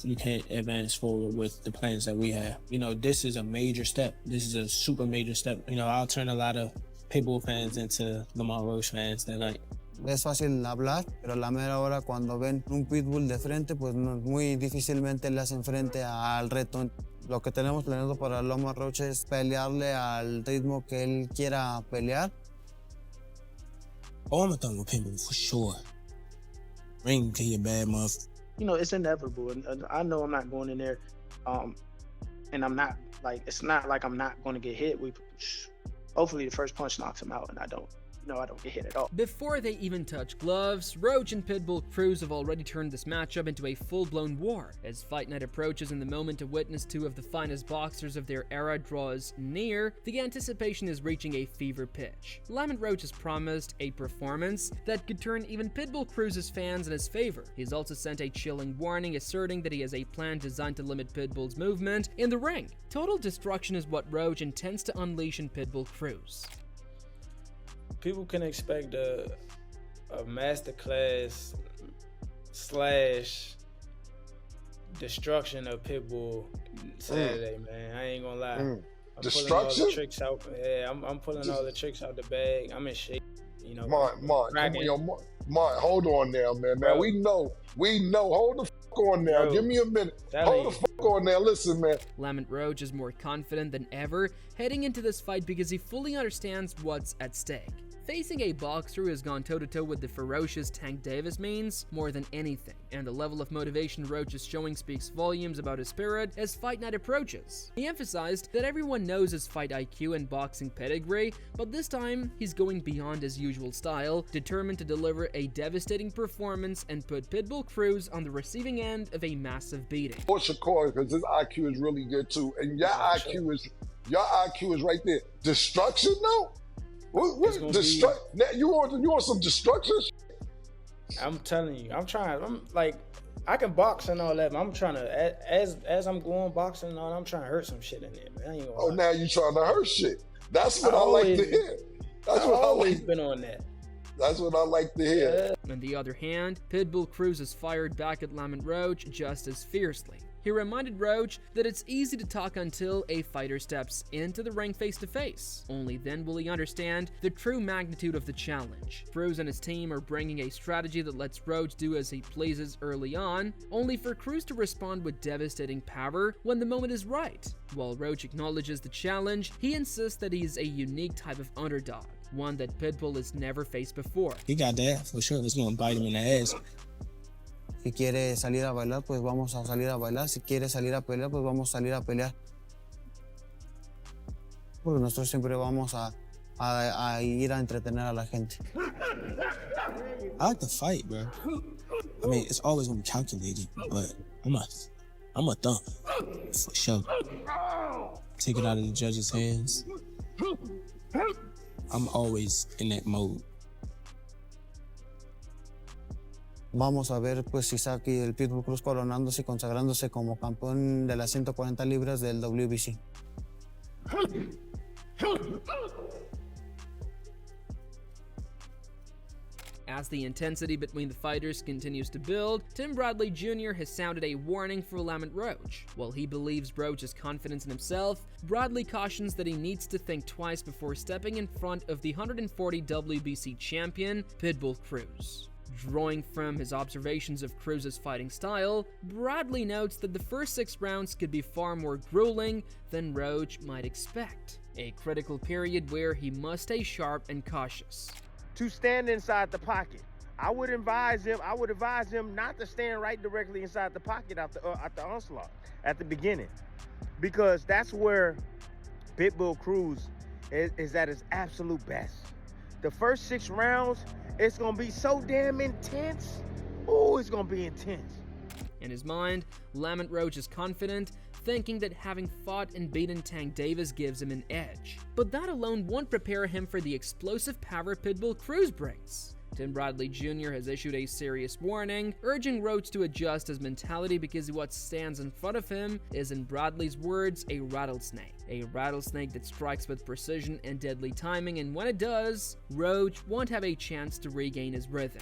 you can't advance forward with the plans that we have. You know, this is a major step. This is a super major step. You know, I'll turn a lot of Pitbull fans into Lamont Roach fans that night. Es fácil hablar, pero a la mera hora cuando ven un Pitbull de frente, pues muy difícilmente le hacen frente al reto. Lo que tenemos planeado para Lamont Roach es pelearle al ritmo que él quiera pelear. Oh, I'm done with Pitbull for sure. Ring to your bad motherfucker. You know, it's inevitable. And I know I'm not going in there, and I'm not, like, it's not like I'm not going to get hit. Hopefully the first punch knocks him out and I don't get hit at all. Before they even touch gloves, Roach and Pitbull Cruz have already turned this matchup into a full-blown war. As fight night approaches and the moment to witness two of the finest boxers of their era draws near, the anticipation is reaching a fever pitch. Lamont Roach has promised a performance that could turn even Pitbull Cruz's fans in his favor. He's also sent a chilling warning asserting that he has a plan designed to limit Pitbull's movement in the ring. Total destruction is what Roach intends to unleash in Pitbull Cruz. People can expect a masterclass / destruction of Pitbull Saturday, man. I ain't gonna lie. I'm Destruction? pulling all the tricks out. Yeah, I'm pulling all the tricks out the bag. I'm in shape. You know, Mark, hold on now, man. Now we know. Hold the fuck on now. Bro, give me a minute. Hold the fuck on now. Listen, man. Lamont Roach is more confident than ever heading into this fight because he fully understands what's at stake. Facing a boxer who has gone toe-to-toe with the ferocious Tank Davis means more than anything, and the level of motivation Roach is showing speaks volumes about his spirit as fight night approaches. He emphasized that everyone knows his fight IQ and boxing pedigree, but this time he's going beyond his usual style, determined to deliver a devastating performance and put Pitbull Cruz on the receiving end of a massive beating. For Shakur, because his IQ is really good too, and your IQ is right there. Destruction, though. What now you want some destruction? I'm telling you, I'm like, I can box and all that, but I'm trying to, as I'm going boxing and all, I'm trying to hurt some shit in there, man. I ain't gonna lie. Now you trying to hurt shit. That's what I like to hear. I've always been on that. That's what I like to hear. On the other hand, Pitbull Cruz has fired back at Lamont Roach just as fiercely. He reminded Roach that it's easy to talk until a fighter steps into the ring face-to-face. Only then will he understand the true magnitude of the challenge. Cruz and his team are bringing a strategy that lets Roach do as he pleases early on, only for Cruz to respond with devastating power when the moment is right. While Roach acknowledges the challenge, he insists that he's a unique type of underdog, one that Pitbull has never faced before. He got that for sure. It's gonna bite him in the ass. Si quiere salir a bailar, pues vamos a salir a bailar. Si quiere salir a pelear, pues vamos a salir a pelear. Porque nosotros siempre vamos a ir a entretener a la gente. I like to fight, bro. I mean, it's always gonna be calculated, but I'm a thump for sure. Take it out of the judge's hands. I'm always in that mode. Vamos a ver pues si Saki el Pitbull Cruz coronándose y consagrándose como campeón de las 140 libras del WBC. As the intensity between the fighters continues to build, Tim Bradley Jr. has sounded a warning for Lamont Roach. While he believes Roach has confidence in himself, Bradley cautions that he needs to think twice before stepping in front of the 140 WBC champion, Pitbull Cruz. Drawing from his observations of Cruz's fighting style, Bradley notes that the first 6 rounds could be far more grueling than Roach might expect, a critical period where he must stay sharp and cautious. To stand inside the pocket. I would advise him not to stand right directly inside the pocket at the onslaught at the beginning, because that's where Pitbull Cruz is at his absolute best. The first 6 rounds, it's gonna be so damn intense. Oh, it's gonna be intense. In his mind, Lamont Roach is confident, thinking that having fought and beaten Tank Davis gives him an edge. But that alone won't prepare him for the explosive power Pitbull Cruz brings. Tim Bradley Jr. has issued a serious warning, urging Roach to adjust his mentality because what stands in front of him is, in Bradley's words, a rattlesnake. A rattlesnake that strikes with precision and deadly timing, and when it does, Roach won't have a chance to regain his rhythm.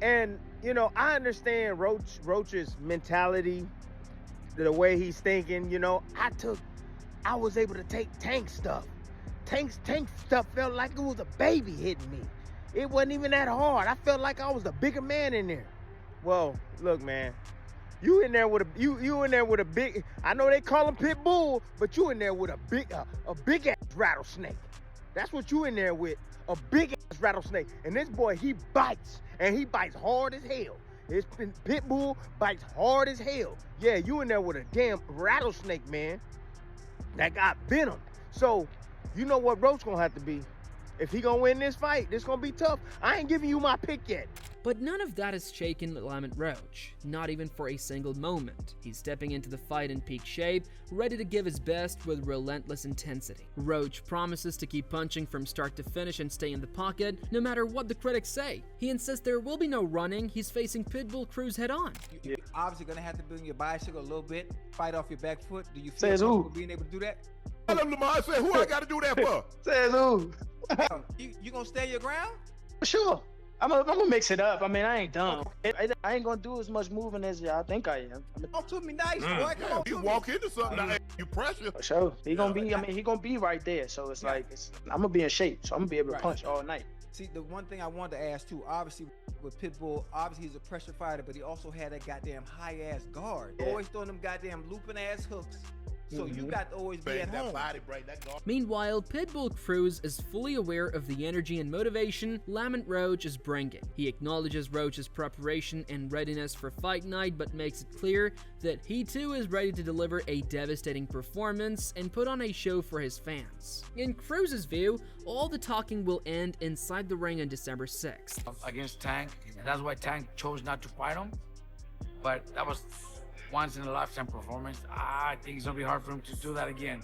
And, you know, I understand Roach's mentality, the way he's thinking, you know. I was able to take Tank stuff. Tank stuff felt like it was a baby hitting me. It wasn't even that hard. I felt like I was the bigger man in there. Well, look, man, you in there with a big, I know they call him Pitbull, but you in there with a big ass rattlesnake. That's what you in there with, a big ass rattlesnake. And this boy, he bites, and he bites hard as hell. His Pitbull bites hard as hell. Yeah, you in there with a damn rattlesnake, man, that got venom. So, you know what Roach gonna have to be. If he gonna win this fight, this gonna be tough. I ain't giving you my pick yet. But none of that has shaken Lamont Roach, not even for a single moment. He's stepping into the fight in peak shape, ready to give his best with relentless intensity. Roach promises to keep punching from start to finish and stay in the pocket, no matter what the critics say. He insists there will be no running, he's facing Pitbull Cruz head on. You're obviously gonna have to bring your bicycle a little bit, fight off your back foot. Do you feel Says who? comfortable being able to do that? Tell him, Lamont, say, who I gotta do that for? Says who? You gonna stand your ground? Sure. I'm gonna mix it up. I mean, I ain't dumb. I ain't gonna do as much moving as y'all think I am. Talk to me nice, boy. Come on, You walk into something, now, you pressure. For sure. He gonna be. I mean, he gonna be right there. So it's like I'm gonna be in shape. So I'm gonna be able to punch all night. See, the one thing I wanted to ask too, obviously with Pitbull, obviously he's a pressure fighter, but he also had that goddamn high ass guard. Yeah. Always throwing them goddamn looping ass hooks. So you got to always be at That home. body break, that guard. Meanwhile, Pitbull Cruz is fully aware of the energy and motivation Lamont Roach is bringing. He acknowledges Roach's preparation and readiness for fight night, but makes it clear that he too is ready to deliver a devastating performance and put on a show for his fans. In Cruz's view, all the talking will end inside the ring on December 6th. Against Tank, and that's why Tank chose not to fight him. But that was once in a lifetime performance. I think it's gonna be hard for him to do that again.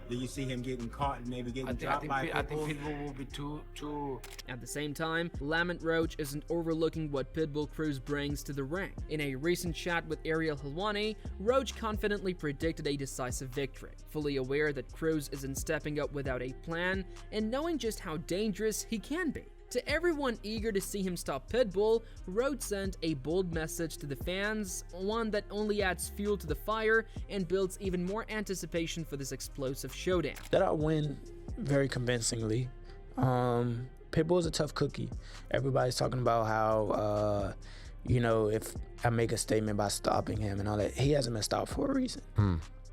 Do you see him getting caught and maybe getting dropped by I think Pitbull? Pitbull will be too. At the same time, Lamont Roach isn't overlooking what Pitbull Cruz brings to the ring. In a recent chat with Ariel Helwani, Roach confidently predicted a decisive victory, fully aware that Cruz isn't stepping up without a plan and knowing just how dangerous he can be. To everyone eager to see him stop Pitbull, Roach sent a bold message to the fans, one that only adds fuel to the fire and builds even more anticipation for this explosive showdown. That I win very convincingly. Pitbull's a tough cookie. Everybody's talking about how, you know, if I make a statement by stopping him and all that, he hasn't been stopped for a reason.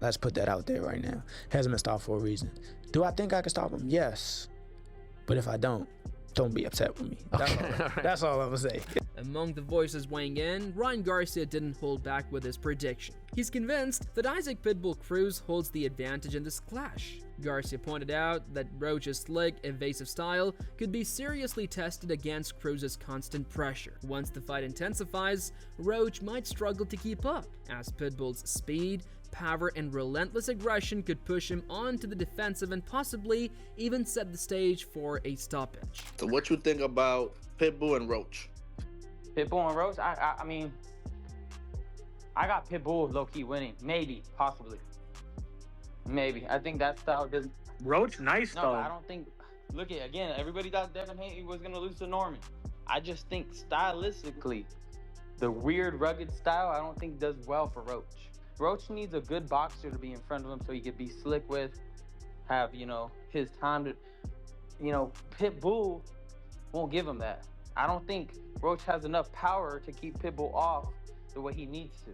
Let's put that out there right now. He hasn't been stopped for a reason. Do I think I can stop him? Yes. But if I don't be upset with me. That's all I'm gonna say. Among the voices weighing in, Ryan Garcia didn't hold back with his prediction. He's convinced that Isaac Pitbull Cruz holds the advantage in this clash. Garcia pointed out that Roach's slick, evasive style could be seriously tested against Cruz's constant pressure. Once the fight intensifies, Roach might struggle to keep up, as Pitbull's speed, power, and relentless aggression could push him onto the defensive and possibly even set the stage for a stoppage. So what you think about Pitbull and Roach? Pitbull and Roach? I mean, I got Pitbull low-key winning. Maybe, possibly. Maybe. I think that style doesn't... Roach, nice no, though. I don't think... Look at again, everybody thought Devin Haney was going to lose to Norman. I just think stylistically, the weird, rugged style, I don't think does well for Roach. Roach needs a good boxer to be in front of him so he could be slick with, have, you know, his time to, you know, Pitbull won't give him that. I don't think Roach has enough power to keep Pitbull off the way he needs to.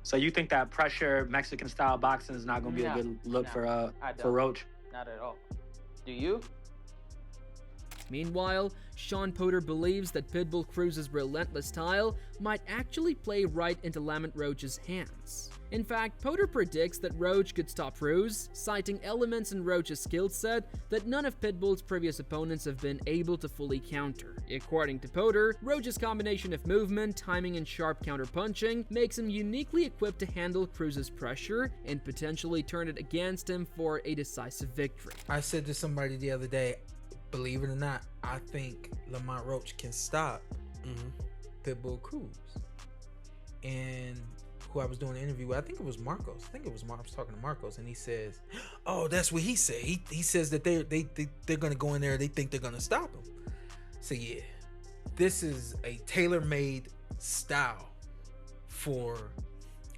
So you think that pressure Mexican style boxing is not going to be a good look for Roach? Not at all. Do you? Meanwhile, Sean Potter believes that Pitbull Cruz's relentless style might actually play right into Lamont Roach's hands. In fact, Potter predicts that Roach could stop Cruz, citing elements in Roach's skill set that none of Pitbull's previous opponents have been able to fully counter. According to Potter, Roach's combination of movement, timing, and sharp counter-punching makes him uniquely equipped to handle Cruz's pressure and potentially turn it against him for a decisive victory. I said to somebody the other day, believe it or not, I think Lamont Roach can stop Pitbull Cruz. And who I was doing an interview with, I think it was Marcos. I was talking to Marcos, and he says, "Oh, that's what he said. He says that they're gonna go in there. They think they're gonna stop him." So yeah, this is a tailor-made style for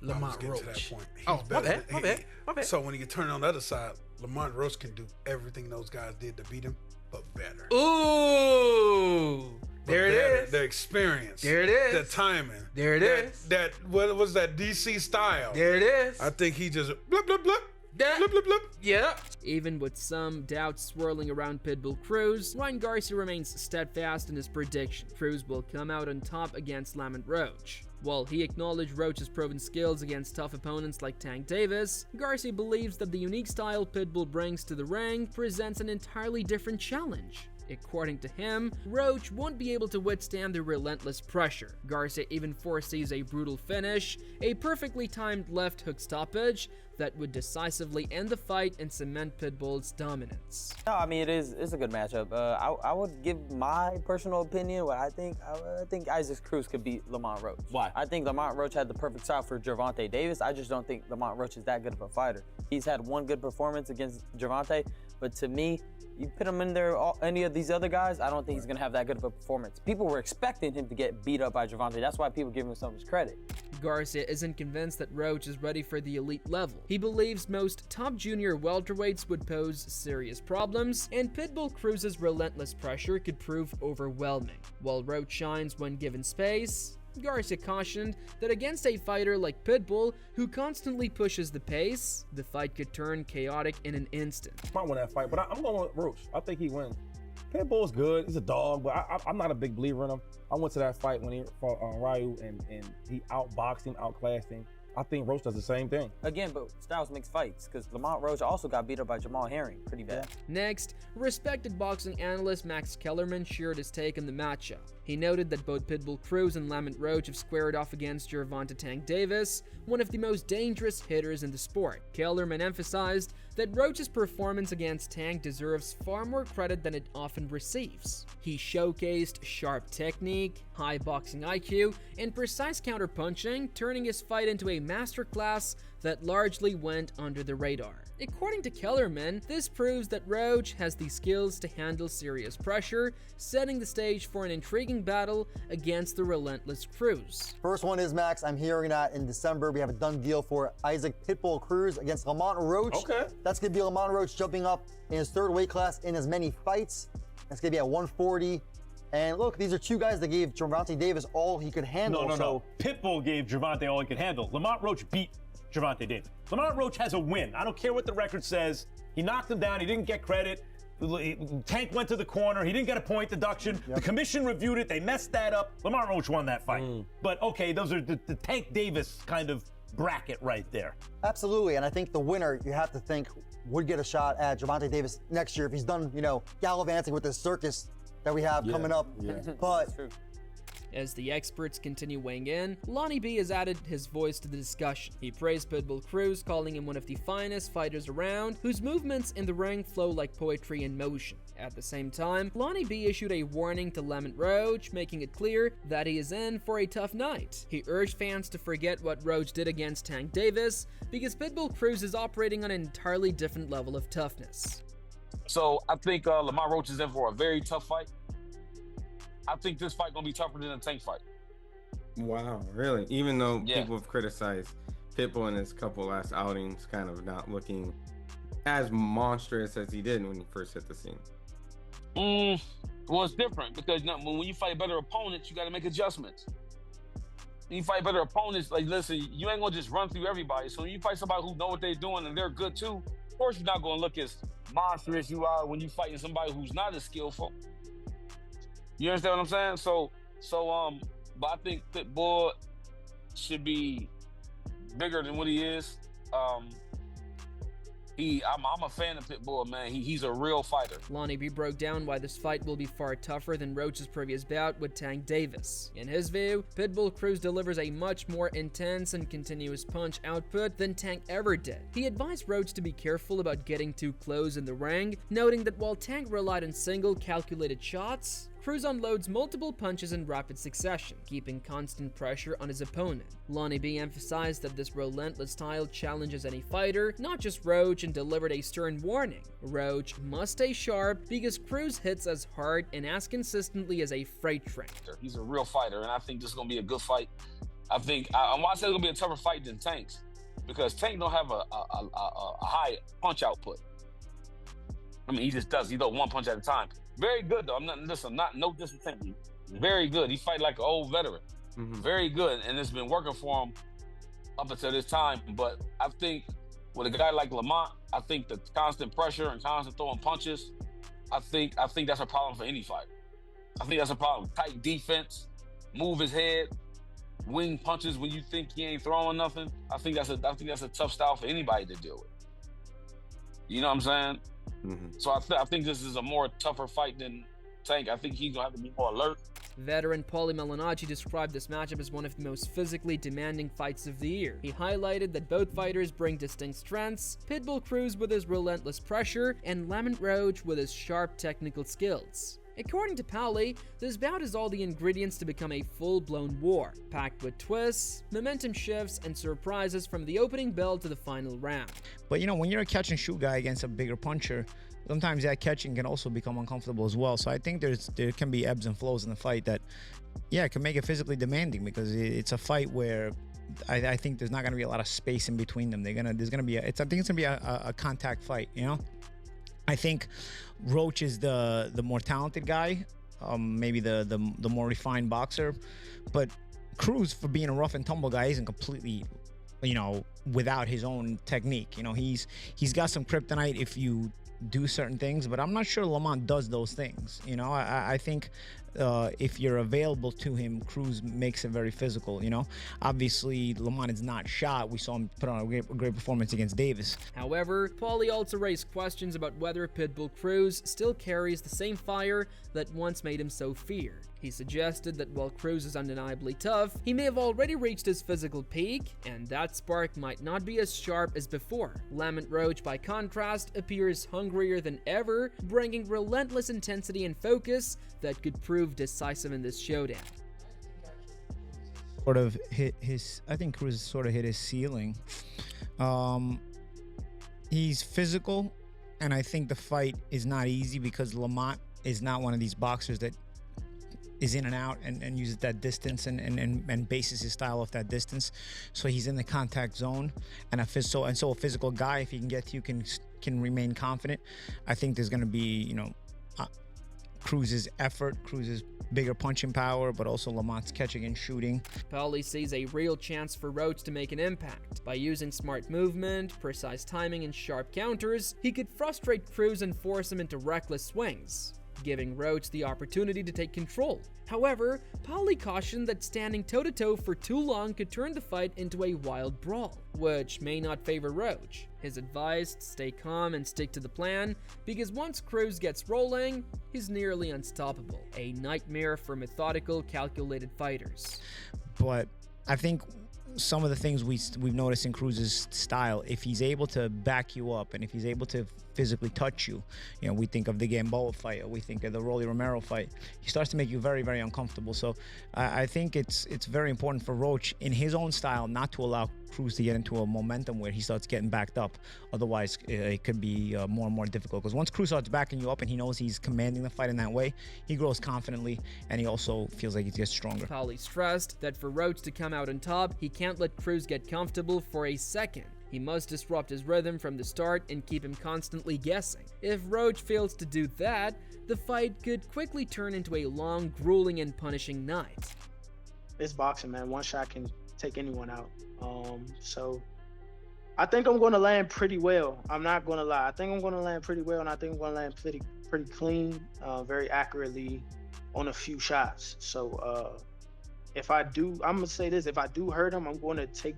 Lamont To that Roach. point. He's Oh, my better bad, my bad. So when you turn on the other side, Lamont Roach can do everything those guys did to beat him, but better. Ooh, there it is. The experience. There it is. The timing. There it is. That what was that DC style? There it is. I think he just blip blip blip. That, blip blip blip. Yeah. Even with some doubts swirling around Pitbull Cruz, Ryan Garcia remains steadfast in his prediction. Cruz will come out on top against Lamont Roach. While he acknowledged Roach's proven skills against tough opponents like Tank Davis, Garcia believes that the unique style Pitbull brings to the ring presents an entirely different challenge. According to him, Roach won't be able to withstand the relentless pressure. Garcia even foresees a brutal finish, a perfectly timed left hook stoppage that would decisively end the fight and cement Pitbull's dominance. No, I mean, it's a good matchup. I would give my personal opinion, what I think. I think Isaac Cruz could beat Lamont Roach. Why? I think Lamont Roach had the perfect style for Gervonta Davis. I just don't think Lamont Roach is that good of a fighter. He's had one good performance against Gervonta, but to me, you put him in there, any of these other guys, I don't think he's going to have that good of a performance. People were expecting him to get beat up by Gervonta. That's why people give him so much credit. Garcia isn't convinced that Roach is ready for the elite level. He believes most top junior welterweights would pose serious problems, and Pitbull Cruz's relentless pressure could prove overwhelming. While Roach shines when given space, Garcia cautioned that against a fighter like Pitbull, who constantly pushes the pace, the fight could turn chaotic in an instant. Might win that fight, but I'm going with Roach. I think he wins. Pitbull's good. He's a dog, but I'm not a big believer in him. I went to that fight when he fought Ryu, and he outboxed him, outclassed him. I think Roach does the same thing. Again, but styles makes fights, because Lamont Roach also got beat up by Jamal Herring pretty bad. Next, respected boxing analyst Max Kellerman shared his take on the matchup. He noted that both Pitbull Cruz and Lamont Roach have squared off against Gervonta Tank Davis, one of the most dangerous hitters in the sport. Kellerman emphasized that Roach's performance against Tank deserves far more credit than it often receives. He showcased sharp technique, high boxing IQ, and precise counterpunching, turning his fight into a masterclass that largely went under the radar. According to Kellerman, this proves that Roach has the skills to handle serious pressure, setting the stage for an intriguing battle against the relentless Cruz. First one is, Max, I'm hearing that in December we have a done deal for Isaac Pitbull Cruz against Lamont Roach. Okay. That's going to be Lamont Roach jumping up in his third weight class in as many fights. That's going to be at 140. And look, these are two guys that gave Gervonta Davis all he could handle. No. Pitbull gave Gervonta all he could handle. Lamont Roach beat Gervonta Davis. Lamont Roach has a win. I don't care what the record says. He knocked him down. He didn't get credit. Tank went to the corner. He didn't get a point deduction. Yep. The commission reviewed it. They messed that up. Lamont Roach won that fight. But okay, those are the Tank Davis kind of bracket right there. Absolutely, and I think the winner, you have to think, would get a shot at Gervonta Davis next year if he's done, gallivanting with this circus that we have coming up. Yeah. But as the experts continue weighing in, Lonnie B has added his voice to the discussion. He praised Pitbull Cruz, calling him one of the finest fighters around, whose movements in the ring flow like poetry in motion. At the same time, Lonnie B issued a warning to Lamont Roach, making it clear that he is in for a tough night. He urged fans to forget what Roach did against Tank Davis, because Pitbull Cruz is operating on an entirely different level of toughness. So I think Lamont Roach is in for a very tough fight. I think this fight gonna be tougher than the Tank fight. Wow, really? Even though people have criticized Pitbull in his couple last outings, kind of not looking as monstrous as he did when he first hit the scene. Well, it's different because when you fight better opponents, you got to make adjustments. When you fight better opponents, like listen, you ain't gonna just run through everybody. So when you fight somebody who know what they're doing and they're good too, of course you're not gonna look as monstrous you are when you fighting somebody who's not as skillful. You understand what I'm saying? So, but I think Pitbull should be bigger than what he is. I'm a fan of Pitbull, man. He's a real fighter. Lonnie B broke down why this fight will be far tougher than Roach's previous bout with Tank Davis. In his view, Pitbull Cruz delivers a much more intense and continuous punch output than Tank ever did. He advised Roach to be careful about getting too close in the ring, noting that while Tank relied on single calculated shots, Cruz unloads multiple punches in rapid succession, keeping constant pressure on his opponent. Lonnie B emphasized that this relentless style challenges any fighter, not just Roach, and delivered a stern warning. Roach must stay sharp because Cruz hits as hard and as consistently as a freight train. He's a real fighter, and I think this is going to be a good fight. I think, I want to say it's going to be a tougher fight than Tank's, because Tank don't have a high punch output. I mean, he just does. He does one punch at a time. Very good, though. No disrespect. Very good. He fight like an old veteran. Very good, and it's been working for him up until this time. But I think with a guy like Lamont, I think the constant pressure and constant throwing punches, I think that's a problem for any fighter. I think that's a problem. Tight defense, move his head, wing punches when you think he ain't throwing nothing. I think that's a tough style for anybody to deal with. You know what I'm saying? So I think this is a more tougher fight than Tank. I think he's gonna have to be more alert. Veteran Paulie Malignaggi described this matchup as one of the most physically demanding fights of the year. He highlighted that both fighters bring distinct strengths, Pitbull Cruz with his relentless pressure, and Lamont Roach with his sharp technical skills. According to Paulie, this bout has all the ingredients to become a full-blown war, packed with twists, momentum shifts, and surprises from the opening bell to the final round. But you know, when you're a catch and shoot guy against a bigger puncher, sometimes that catching can also become uncomfortable as well. So I think there can be ebbs and flows in the fight that, yeah, can make it physically demanding, because it's a fight where I think there's not going to be a lot of space in between them. I think it's going to be a contact fight, you know? I think Roach is the more talented guy, maybe the more refined boxer, but Cruz, for being a rough and tumble guy, isn't completely, you know, without his own technique. You know, he's got some kryptonite if you do certain things, but I'm not sure Lamont does those things. You know, I think if you're available to him, Cruz makes it very physical. You know, obviously Lamont is not shot. We saw him put on a great performance against Davis. However, Paulie also raised questions about whether Pitbull Cruz still carries the same fire that once made him so feared. He suggested that while Cruz is undeniably tough, he may have already reached his physical peak, and that spark might not be as sharp as before. Lamont Roach, by contrast, appears hungrier than ever, bringing relentless intensity and focus that could prove decisive in this showdown. I think Cruz sort of hit his ceiling. He's physical, and I think the fight is not easy because Lamont is not one of these boxers that is in and out and uses that distance and bases his style off that distance. So he's in the contact zone, and a physical guy, if he can get to you, can remain confident. I think there's going to be, you know, Cruz's effort, Cruz's bigger punching power, but also Lamont's catching and shooting. Paulie sees a real chance for Roach to make an impact. By using smart movement, precise timing, and sharp counters, he could frustrate Cruz and force him into reckless swings, giving Roach the opportunity to take control. However, Paulie cautioned that standing toe-to-toe for too long could turn the fight into a wild brawl, which may not favor Roach. His advice: stay calm and stick to the plan, because once Cruz gets rolling, he's nearly unstoppable. A nightmare for methodical, calculated fighters. But I think some of the things we've noticed in Cruz's style, if he's able to back you up and if he's able to physically touch you, you know, we think of the Gamboa fight, or we think of the Rolly Romero fight, he starts to make you very, very uncomfortable. So I think it's very important for Roach, in his own style, not to allow Cruz to get into a momentum where he starts getting backed up. Otherwise, it could be more and more difficult, because once Cruz starts backing you up and he knows he's commanding the fight in that way, he grows confidently, and he also feels like he gets stronger. Paulie stressed that for Roach to come out on top, he can't let Cruz get comfortable for a second. He must disrupt his rhythm from the start and keep him constantly guessing. If Roach fails to do that, the fight could quickly turn into a long, grueling, and punishing night. It's boxing, man. One shot can take anyone out. So I think I'm going to land pretty well. I'm not going to lie. I think I'm going to land pretty well, and I think I'm going to land pretty clean, very accurately on a few shots. So if I do, I'm going to say this, if I do hurt him, I'm going to take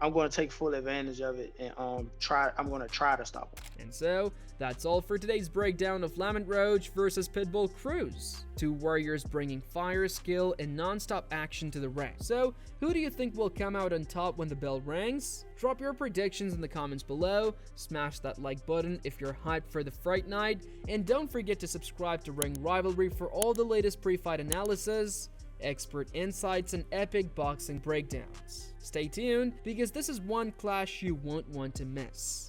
I'm going to take full advantage of it and I'm going to try to stop him. And so, that's all for today's breakdown of Lamont Roach versus Pitbull Cruz. Two warriors bringing fire, skill, and non-stop action to the ring. So, who do you think will come out on top when the bell rings? Drop your predictions in the comments below, smash that like button if you're hyped for the Fright Night, and don't forget to subscribe to Ring Rivalry for all the latest pre-fight analysis, expert insights, and epic boxing breakdowns. Stay tuned, because this is one clash you won't want to miss.